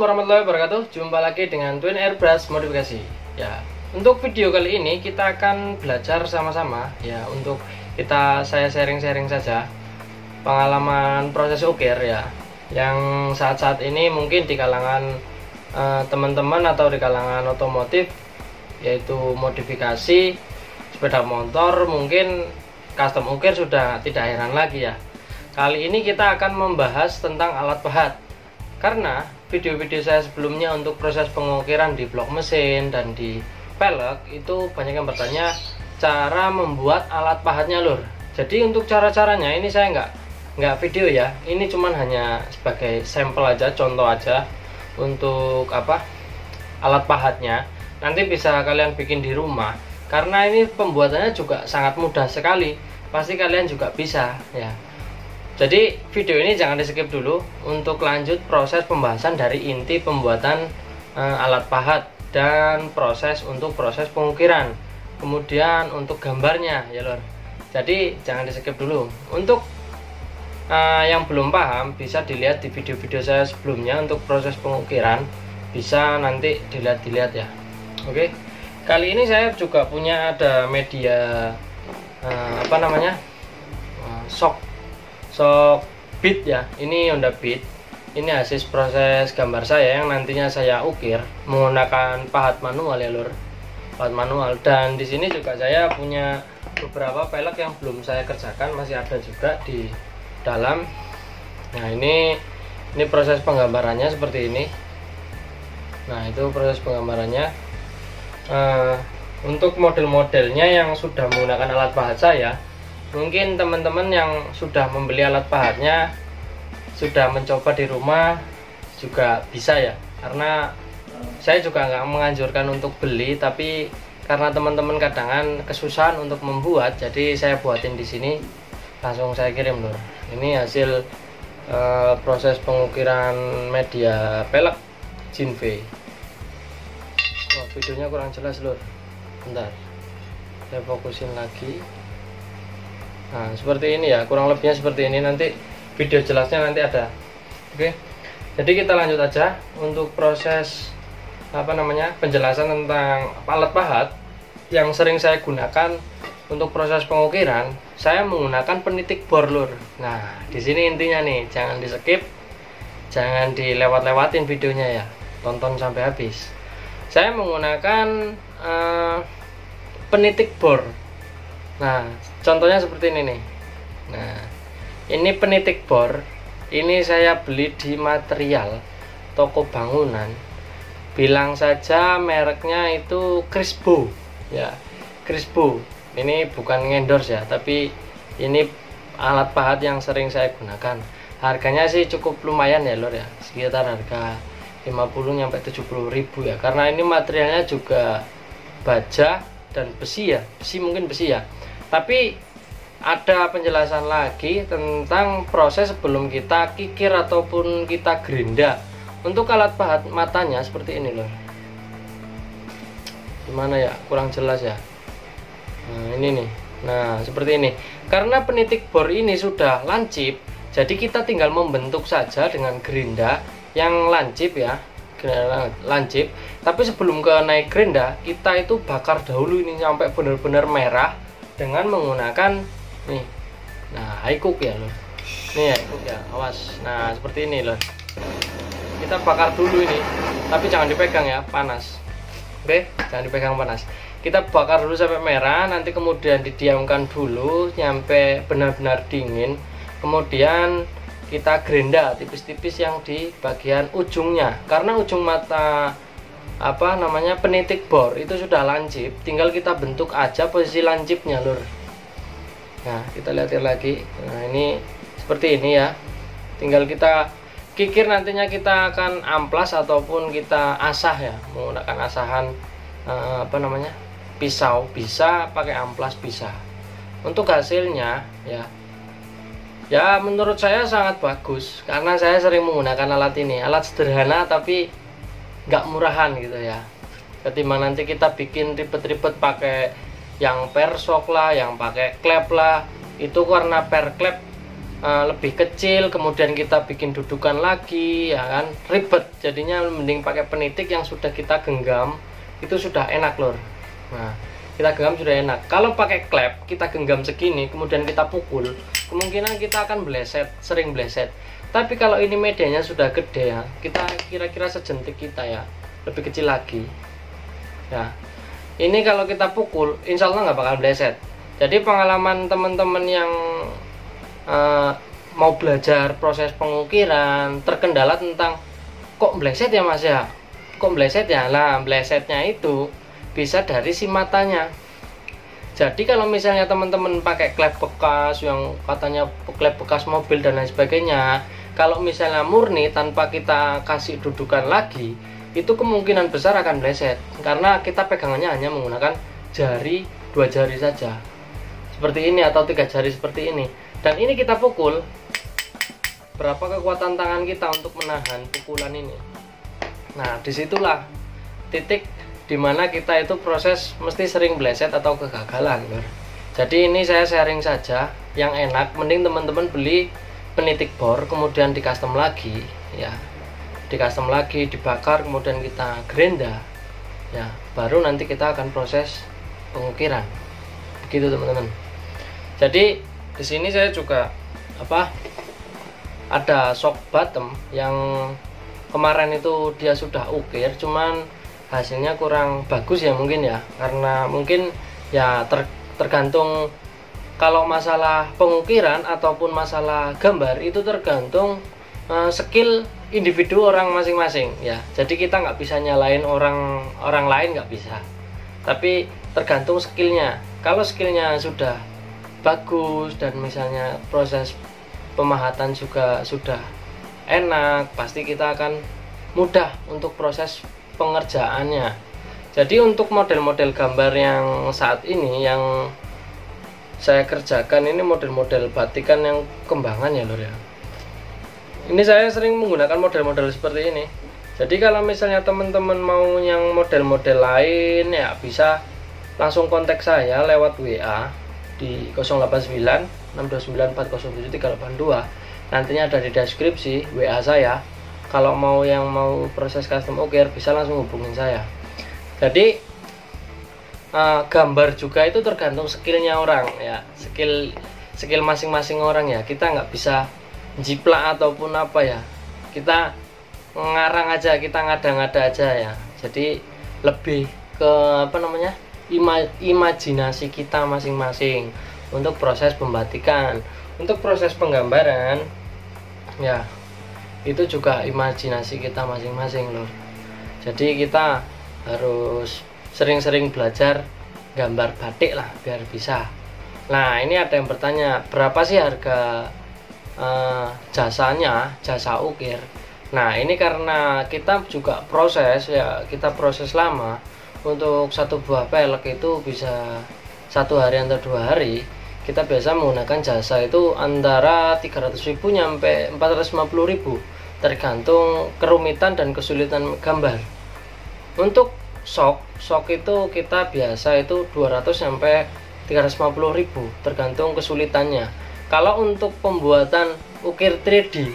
Assalamualaikum warahmatullahi wabarakatuh. Jumpa lagi dengan Twin Airbrush modifikasi. Ya, untuk video kali ini kita akan belajar sama-sama. Ya, untuk saya sharing-sharing saja pengalaman proses ukir ya, yang saat-saat ini mungkin di kalangan teman-teman atau di kalangan otomotif, yaitu modifikasi sepeda motor, mungkin custom ukir sudah tidak heran lagi ya. Kali ini kita akan membahas tentang alat pahat. Karena video-video saya sebelumnya untuk proses pengukiran di blok mesin dan di pelek itu banyak yang bertanya cara membuat alat pahatnya lur. Jadi untuk cara-caranya ini saya nggak video ya. Ini cuman hanya sebagai sampel aja, contoh aja untuk alat pahatnya. Nanti bisa kalian bikin di rumah. Karena ini pembuatannya juga sangat mudah sekali. Pasti kalian juga bisa ya. Jadi video ini jangan di skip dulu untuk lanjut proses pembahasan dari inti pembuatan alat pahat dan proses pengukiran, kemudian untuk gambarnya ya lor. Jadi jangan di skip dulu. Untuk yang belum paham bisa dilihat di video-video saya sebelumnya untuk proses pengukiran, bisa nanti dilihat ya. Oke, kali ini saya juga punya ada media shock bead ya. Ini Honda Bead. Ini hasil proses gambar saya yang nantinya saya ukir menggunakan pahat manual ya lur, pahat manual. Dan di sini juga saya punya beberapa pelek yang belum saya kerjakan, masih ada juga di dalam. Nah ini proses penggambarannya seperti ini. Nah itu proses penggambarannya. Untuk model-modelnya yang sudah menggunakan alat pahat saya, mungkin teman-teman yang sudah membeli alat pahatnya sudah mencoba di rumah juga bisa ya, karena saya juga nggak menganjurkan untuk beli, tapi karena teman-teman kadang kesusahan untuk membuat, jadi saya buatin di sini langsung saya kirim lur. Ini hasil proses pengukiran media pelek Jinve. Wah, videonya kurang jelas lur, bentar saya fokusin lagi. Nah seperti ini ya, kurang lebihnya seperti ini. Nanti video jelasnya nanti ada. Oke, jadi kita lanjut aja untuk proses penjelasan tentang alat pahat yang sering saya gunakan untuk proses pengukiran. Saya menggunakan penitik bor lur. Nah di sini intinya nih, jangan di skip, jangan dilewat-lewatin videonya ya, tonton sampai habis. Saya menggunakan penitik bor. Nah contohnya seperti ini nih. Nah ini penitik bor, ini saya beli di material toko bangunan, bilang saja mereknya itu Crispo ya, Crispo. Ini bukan endorse ya, tapi ini alat pahat yang sering saya gunakan. Harganya sih cukup lumayan ya lor ya, sekitar harga 50-70 ribu ya, karena ini materialnya juga baja dan besi ya, mungkin besi ya. Tapi ada penjelasan lagi tentang proses sebelum kita kikir ataupun kita gerinda. Untuk alat pahat matanya seperti ini loh. Gimana ya, kurang jelas ya. Nah ini nih, nah seperti ini. Karena penitik bor ini sudah lancip, jadi kita tinggal membentuk saja dengan gerinda yang lancip ya, lancip. Tapi sebelum ke naik gerinda, kita itu bakar dahulu ini sampai benar-benar merah dengan menggunakan nih, nah high cook ya loh. Nih high cook ya, awas. Nah seperti ini loh. Kita bakar dulu ini, tapi jangan dipegang ya, panas. Oke, jangan dipegang, panas. Kita bakar dulu sampai merah, nanti kemudian didiamkan dulu sampai benar-benar dingin. Kemudian kita gerinda tipis-tipis yang di bagian ujungnya, karena ujung mata penitik bor itu sudah lancip, tinggal kita bentuk aja posisi lancipnya lur. Nah kita lihat lagi. Nah ini seperti ini ya, tinggal kita kikir. Nantinya kita akan amplas ataupun kita asah ya, menggunakan asahan pisau, bisa pakai amplas bisa. Untuk hasilnya ya menurut saya sangat bagus, karena saya sering menggunakan alat ini. Alat sederhana tapi nggak murahan gitu ya, ketimbang nanti kita bikin ribet-ribet pakai yang per shock lah, yang pakai klep lah. Itu karena per klep lebih kecil, kemudian kita bikin dudukan lagi, ya kan, ribet. Jadinya mending pakai penitik yang sudah kita genggam, itu sudah enak lur. Nah, kita genggam sudah enak. Kalau pakai klep, kita genggam segini, kemudian kita pukul, kemungkinan kita akan bleset, sering bleset. Tapi kalau ini medianya sudah gede ya, kita kira-kira sejentik kita ya, lebih kecil lagi. Ya, ini kalau kita pukul, insya Allah nggak bakal bleset. Jadi pengalaman teman-teman yang mau belajar proses pengukiran terkendala tentang kok bleset ya mas ya, kok bleset ya, lah blesetnya itu bisa dari si matanya. Jadi kalau misalnya teman-teman pakai klep bekas yang katanya klep bekas mobil dan lain sebagainya, kalau misalnya murni tanpa kita kasih dudukan lagi, itu kemungkinan besar akan bleset karena kita pegangannya hanya menggunakan jari, 2 jari saja seperti ini atau 3 jari seperti ini. Dan ini kita pukul, berapa kekuatan tangan kita untuk menahan pukulan ini. Nah, disitulah titik dimana kita itu proses mesti sering bleset atau kegagalan. Jadi ini saya sharing saja yang enak. Mending teman-teman beli penitik bor, kemudian di custom lagi, ya, di custom lagi, dibakar, kemudian kita gerinda, ya, baru nanti kita akan proses pengukiran. Begitu teman-teman. Jadi di sini saya juga ada shock bottom yang kemarin itu dia sudah ukir, cuman hasilnya kurang bagus ya mungkin ya, karena mungkin ya tergantung. Kalau masalah pengukiran ataupun masalah gambar itu tergantung skill individu orang masing-masing ya. Jadi kita nggak bisa nyalain orang lain, nggak bisa, tapi tergantung skillnya. Kalau skillnya sudah bagus dan misalnya proses pemahatan juga sudah enak, pasti kita akan mudah untuk proses pengerjaannya. Jadi untuk model-model gambar yang saat ini yang saya kerjakan ini model-model batikan yang kembangan ya lur ya. Ini saya sering menggunakan model-model seperti ini. Jadi kalau misalnya teman-teman mau yang model-model lain ya bisa langsung kontak saya lewat WA di 089 629 407 382. Nantinya ada di deskripsi WA saya. Kalau mau proses custom ukir bisa langsung hubungin saya. Jadi gambar juga itu tergantung skillnya orang ya, skill masing-masing orang ya. Kita nggak bisa jiplak ataupun apa ya, kita ngarang aja, kita ngada-ngada aja ya. Jadi lebih ke imajinasi kita masing-masing untuk proses pembatikan. Untuk proses penggambaran ya itu juga imajinasi kita masing-masing loh. Jadi kita harus sering-sering belajar gambar batik lah biar bisa. Nah, ini ada yang bertanya, berapa sih harga jasa ukir? Nah, ini karena kita juga proses ya, kita proses lama. Untuk satu buah pelek itu bisa 1 hari atau 2 hari. Kita biasa menggunakan jasa itu antara 300.000 nyampe 450.000, tergantung kerumitan dan kesulitan gambar. Untuk shock itu kita biasa itu 200 sampai 350.000 tergantung kesulitannya. Kalau untuk pembuatan ukir 3D,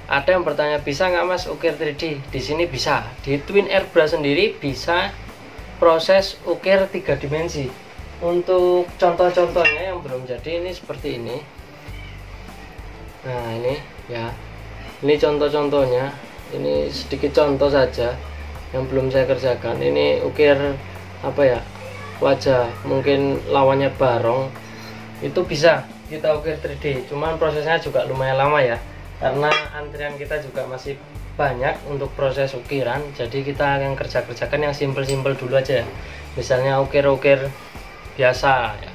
ada yang bertanya, bisa nggak mas ukir 3D? Di sini bisa, di Twin Airbrush sendiri bisa proses ukir 3 dimensi. Untuk contoh-contohnya yang belum jadi ini seperti ini. Nah ini ya, ini contoh-contohnya, ini sedikit contoh saja yang belum saya kerjakan. Ini ukir wajah, mungkin lawannya barong, itu bisa kita ukir 3D, cuman prosesnya juga lumayan lama ya, karena antrian kita juga masih banyak untuk proses ukiran. Jadi kita akan kerjakan yang simple-simple dulu aja ya. Misalnya ukir-ukir biasa ya,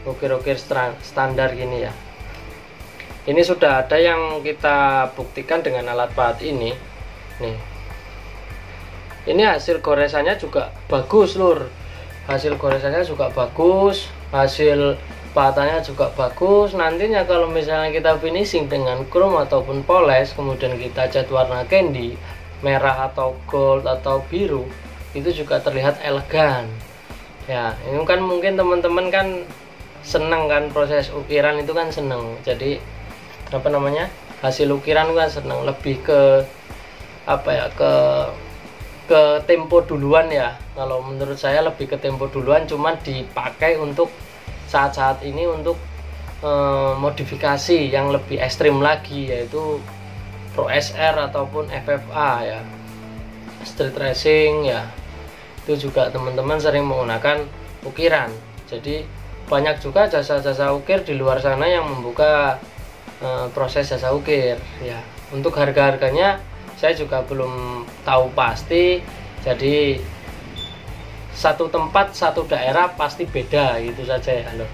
ukir-ukir standar gini ya. Ini sudah ada yang kita buktikan dengan alat pahat ini nih. Ini hasil goresannya juga bagus lur, hasil goresannya juga bagus, hasil pahatannya juga bagus. Nantinya kalau misalnya kita finishing dengan chrome ataupun poles, kemudian kita cat warna candy, merah atau gold atau biru, itu juga terlihat elegan ya. Ini kan mungkin teman-teman kan seneng kan, proses ukiran itu kan seneng. Jadi apa namanya, hasil ukiran kan seneng lebih ke apa ya, ke tempo duluan ya. Kalau menurut saya lebih ke tempo duluan, cuman dipakai untuk saat-saat ini untuk modifikasi yang lebih ekstrim lagi, yaitu Pro SR ataupun FFA ya, street racing ya. Itu juga teman-teman sering menggunakan ukiran. Jadi banyak juga jasa-jasa ukir di luar sana yang membuka proses jasa ukir ya. Untuk harga-harganya saya juga belum tahu pasti, jadi satu tempat satu daerah pasti beda gitu saja ya loh.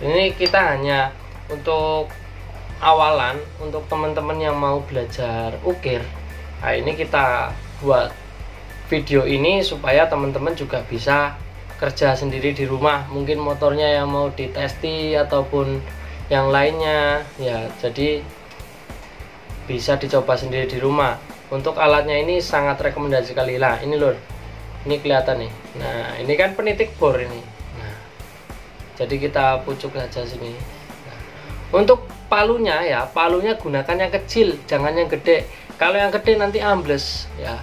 Ini kita hanya untuk awalan, untuk teman-teman yang mau belajar ukir. Nah, ini kita buat video ini supaya teman-teman juga bisa kerja sendiri di rumah. Mungkin motornya yang mau ditesti ataupun yang lainnya ya, jadi bisa dicoba sendiri di rumah. Untuk alatnya ini sangat rekomendasi sekali lah. Ini lur, ini kelihatan nih. Nah, ini kan penitik bor ini. Jadi kita pucuk saja sini. Nah, untuk palunya ya, palunya gunakan yang kecil, jangan yang gede. Kalau yang gede nanti ambles ya.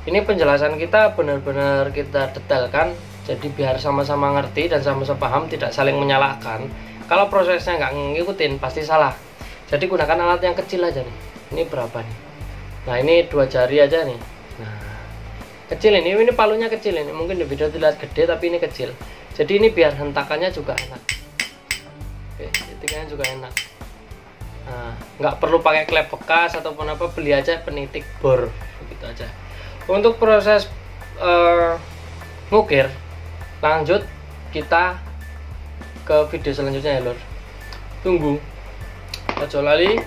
Ini penjelasan kita benar-benar kita detailkan, jadi biar sama-sama ngerti dan sama-sama paham, tidak saling menyalahkan. Kalau prosesnya nggak ngikutin pasti salah. Jadi gunakan alat yang kecil aja nih. Ini berapa nih? Nah, ini 2 jari aja nih. Nah, kecil ini palunya kecil ini. Mungkin di video terlihat gede tapi ini kecil. Jadi ini biar hentakannya juga enak. Oke, titiknya juga enak. Nah, nggak perlu pakai klep bekas ataupun apa, beli aja penitik bor, begitu aja. Untuk proses ngukir, lanjut kita ke video selanjutnya ya lor. Tunggu. Ojo lali,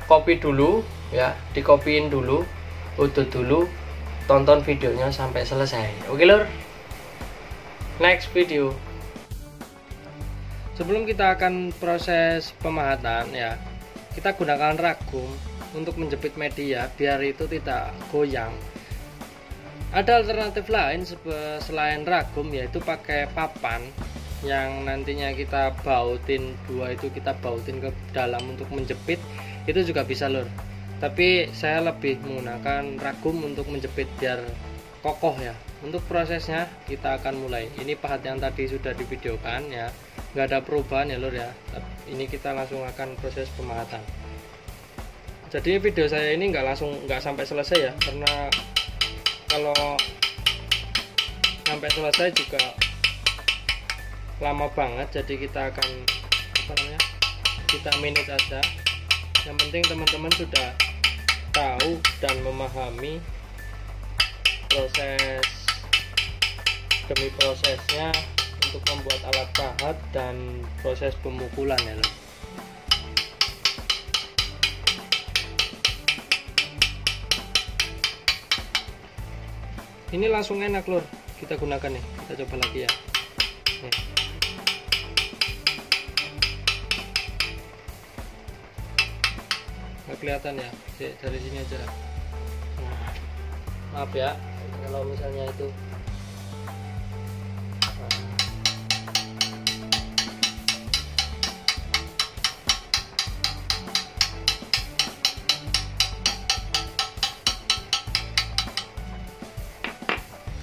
copy dulu ya, dikopiin dulu, udut dulu, tonton videonya sampai selesai. Oke lor. Next video. Sebelum kita akan proses pemahatan ya, kita gunakan ragum untuk menjepit media biar itu tidak goyang. Ada alternatif lain selain ragum, yaitu pakai papan yang nantinya kita bautin, itu kita bautin ke dalam untuk menjepit, itu juga bisa lur. Tapi saya lebih menggunakan ragum untuk menjepit biar kokoh ya. Untuk prosesnya kita akan mulai. Ini pahat yang tadi sudah divideokan ya, nggak ada perubahan ya lur ya. Ini kita langsung akan proses pemahatan. Jadi video saya ini nggak sampai selesai ya, karena kalau sampai selesai juga lama banget. Jadi kita akan kita manage aja. Yang penting teman-teman sudah tahu dan memahami proses demi prosesnya untuk membuat alat pahat dan proses pemukulan ya lor. Ini langsung enak lor, kita gunakan nih, kita coba lagi ya. Nih. Nggak kelihatan ya, dari sini aja. Nah, maaf ya kalau misalnya itu.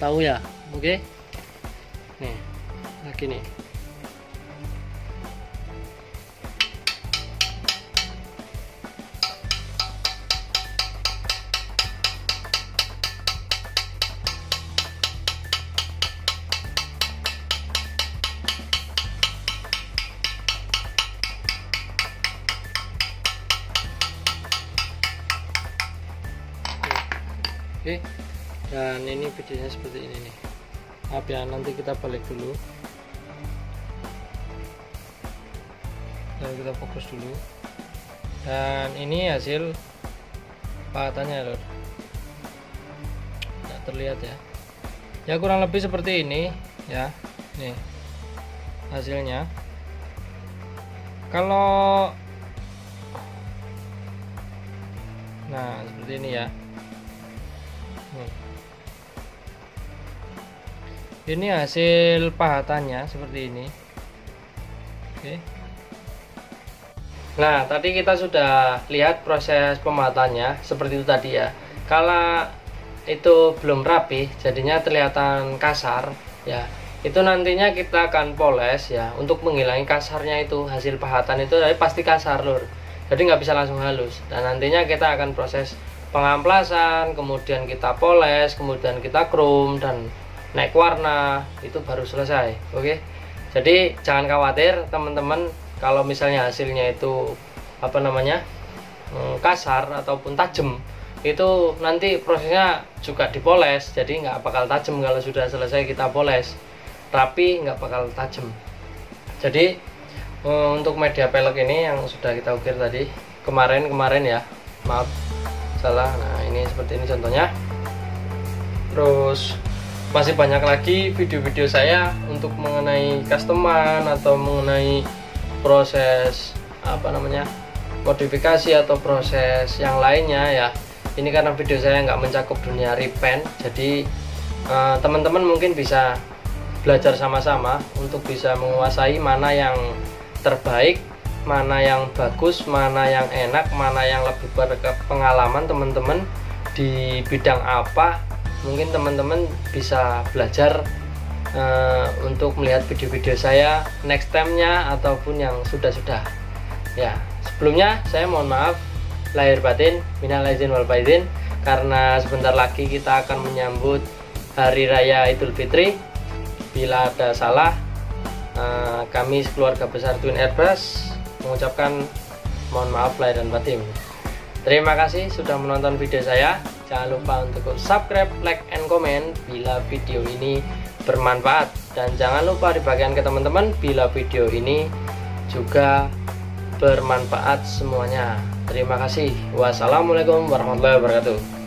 Tahu ya, oke. Nih, lagi nih. Oke. Dan ini videonya seperti ini nih. Maaf ya, nanti kita balik dulu. Dan kita fokus dulu. Dan ini hasil pahatannya lor. Tidak terlihat ya. Ya kurang lebih seperti ini ya. Nih hasilnya. Kalau nah seperti ini ya. Nih. Ini hasil pahatannya seperti ini. Oke. Nah, tadi kita sudah lihat proses pematannya seperti itu tadi ya. Kalau itu belum rapi, jadinya kelihatan kasar ya. Itu nantinya kita akan poles ya, untuk menghilangi kasarnya itu hasil pahatan itu tapi pasti kasar lur. Jadi nggak bisa langsung halus. Dan nantinya kita akan proses pengamplasan, kemudian kita poles, kemudian kita chrome dan naik warna, itu baru selesai. Oke. Jadi jangan khawatir teman-teman kalau misalnya hasilnya itu apa namanya kasar ataupun tajam, itu nanti prosesnya juga dipoles, jadi nggak bakal tajam. Kalau sudah selesai kita poles rapi, nggak bakal tajam. Jadi untuk media pelek ini yang sudah kita ukir tadi kemarin ya, maaf salah. Nah ini seperti ini contohnya. Terus masih banyak lagi video-video saya untuk mengenai customan atau mengenai proses apa namanya modifikasi atau proses yang lainnya ya. Ini karena video saya nggak mencakup dunia repaint, jadi teman-teman mungkin bisa belajar sama-sama untuk bisa menguasai mana yang terbaik, mana yang bagus, mana yang enak, mana yang lebih berpengalaman teman-teman di bidang apa. Mungkin teman-teman bisa belajar untuk melihat video-video saya next time-nya ataupun yang sudah-sudah ya. Sebelumnya saya mohon maaf lahir batin, minal aidin wal faizin, karena sebentar lagi kita akan menyambut Hari Raya Idul Fitri. Bila ada salah, kami sekeluarga besar Twin Airbrush mengucapkan mohon maaf lahir dan batin. Terima kasih sudah menonton video saya. Jangan lupa untuk subscribe, like, and comment bila video ini bermanfaat. Dan jangan lupa dibagikan ke teman-teman bila video ini juga bermanfaat semuanya. Terima kasih. Wassalamualaikum warahmatullahi wabarakatuh.